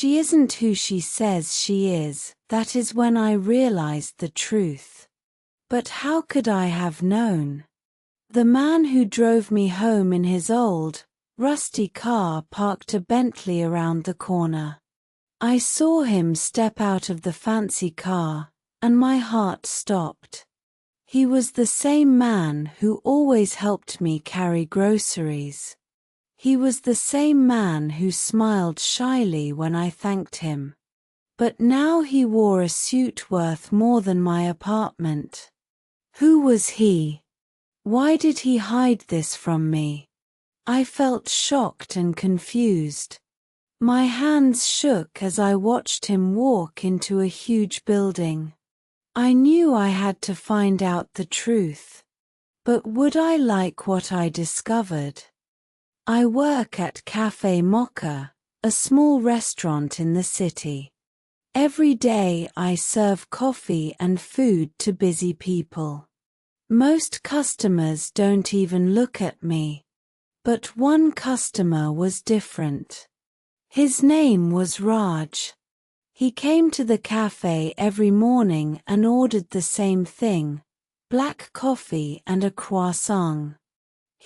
She isn't who she says she is. That is when I realized the truth. But how could I have known? The man who drove me home in his old, rusty car parked a Bentley around the corner. I saw him step out of the fancy car, and my heart stopped. He was the same man who always helped me carry groceries. He was the same man who smiled shyly when I thanked him. But now he wore a suit worth more than my apartment. Who was he? Why did he hide this from me? I felt shocked and confused. My hands shook as I watched him walk into a huge building. I knew I had to find out the truth. But would I like what I discovered? I work at Cafe Mocha, a small restaurant in the city. Every day I serve coffee and food to busy people. Most customers don't even look at me. But one customer was different. His name was Raj. He came to the cafe every morning and ordered the same thing, black coffee and a croissant.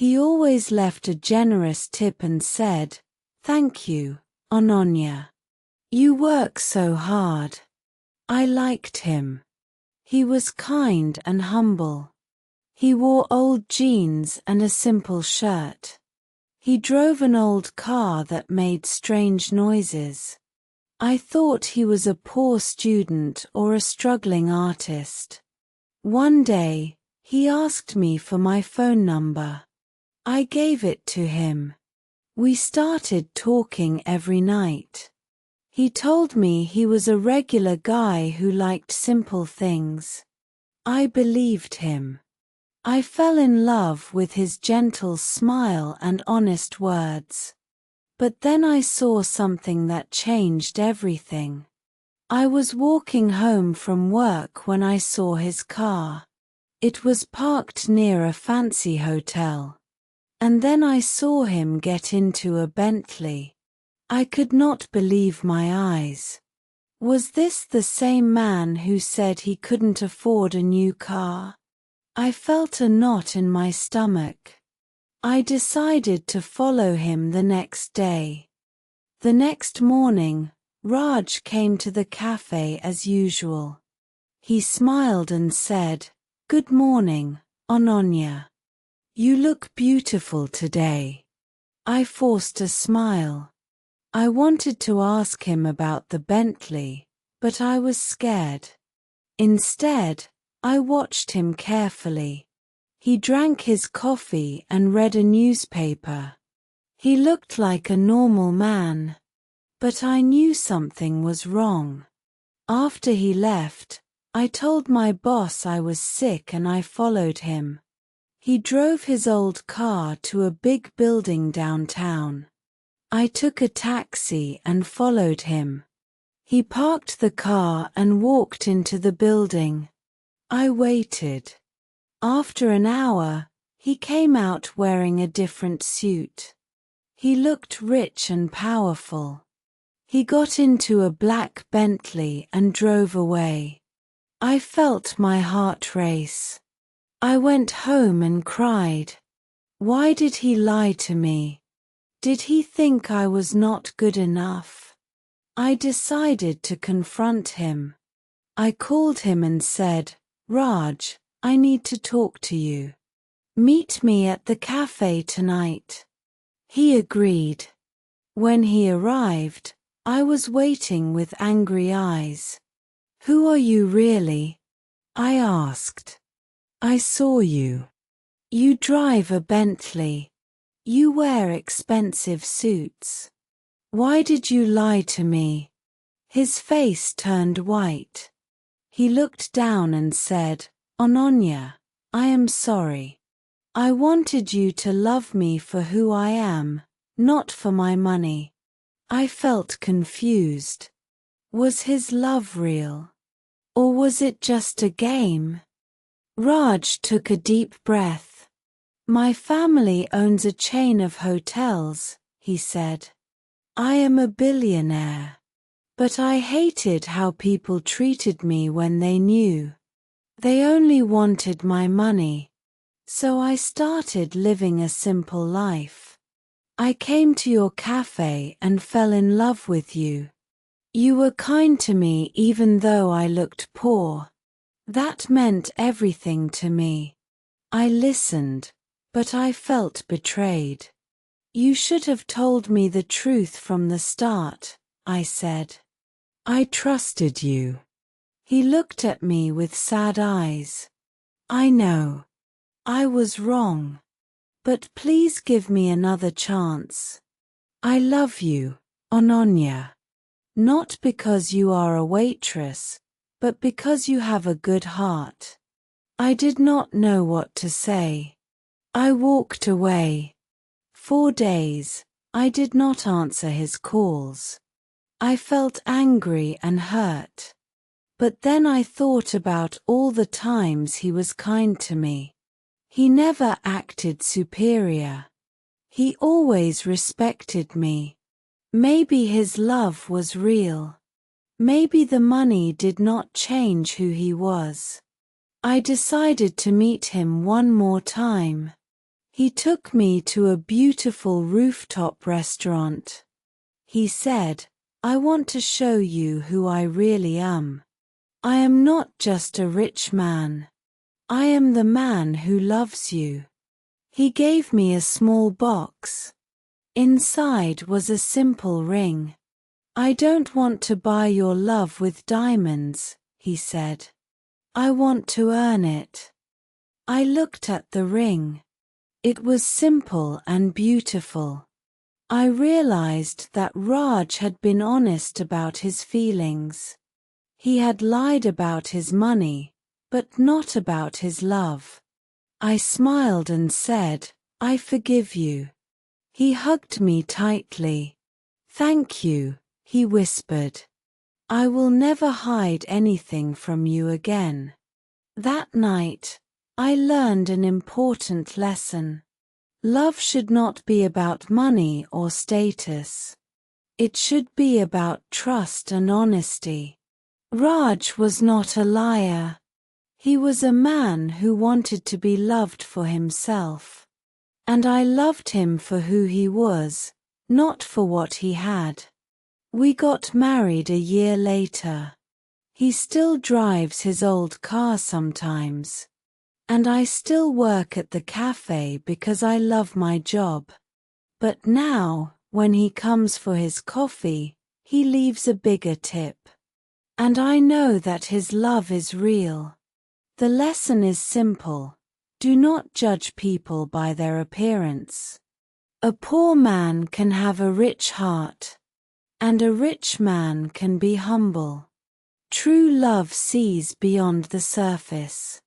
He always left a generous tip and said, "Thank you, Ananya. You work so hard." I liked him. He was kind and humble. He wore old jeans and a simple shirt. He drove an old car that made strange noises. I thought he was a poor student or a struggling artist. One day, he asked me for my phone number. I gave it to him. We started talking every night. He told me he was a regular guy who liked simple things. I believed him. I fell in love with his gentle smile and honest words. But then I saw something that changed everything. I was walking home from work when I saw his car. It was parked near a fancy hotel. And then I saw him get into a Bentley. I could not believe my eyes. Was this the same man who said he couldn't afford a new car? I felt a knot in my stomach. I decided to follow him the next day. The next morning, Raj came to the cafe as usual. He smiled and said, "Good morning, Ananya. You look beautiful today." I forced a smile. I wanted to ask him about the Bentley, but I was scared. Instead, I watched him carefully. He drank his coffee and read a newspaper. He looked like a normal man. But I knew something was wrong. After he left, I told my boss I was sick and I followed him. He drove his old car to a big building downtown. I took a taxi and followed him. He parked the car and walked into the building. I waited. After an hour, he came out wearing a different suit. He looked rich and powerful. He got into a black Bentley and drove away. I felt my heart race. I went home and cried. Why did he lie to me? Did he think I was not good enough? I decided to confront him. I called him and said, "Raj, I need to talk to you. Meet me at the cafe tonight." He agreed. When he arrived, I was waiting with angry eyes. "Who are you really?" I asked. "I saw you. You drive a Bentley. You wear expensive suits. Why did you lie to me?" His face turned white. He looked down and said, "Ananya, I am sorry. I wanted you to love me for who I am, not for my money." I felt confused. Was his love real? Or was it just a game? Raj took a deep breath. "My family owns a chain of hotels," he said. "I am a billionaire. But I hated how people treated me when they knew. They only wanted my money. So I started living a simple life. I came to your cafe and fell in love with you. You were kind to me even though I looked poor. That meant everything to me. I listened, but I felt betrayed. You should have told me the truth from the start, I said. I trusted you. He looked at me with sad eyes. I know. I was wrong. But please give me another chance. I love you, Ononya. Not because you are a waitress, but because you have a good heart. I did not know what to say. I walked away. 4 days, I did not answer his calls. I felt angry and hurt. But then I thought about all the times he was kind to me. He never acted superior. He always respected me. Maybe his love was real. Maybe the money did not change who he was. I decided to meet him one more time. He took me to a beautiful rooftop restaurant. He said, I want to show you who I really am. I am not just a rich man. I am the man who loves you. He gave me a small box. Inside was a simple ring. I don't want to buy your love with diamonds, he said. I want to earn it. I looked at the ring. It was simple and beautiful. I realized that Raj had been honest about his feelings. He had lied about his money, but not about his love. I smiled and said, I forgive you. He hugged me tightly. Thank you, he whispered. I will never hide anything from you again. That night, I learned an important lesson. Love should not be about money or status. It should be about trust and honesty. Raj was not a liar. He was a man who wanted to be loved for himself. And I loved him for who he was, not for what he had. We got married a year later. He still drives his old car sometimes. And I still work at the cafe because I love my job. But now, when he comes for his coffee, he leaves a bigger tip. And I know that his love is real. The lesson is simple. Do not judge people by their appearance. A poor man can have a rich heart. And a rich man can be humble. True love sees beyond the surface.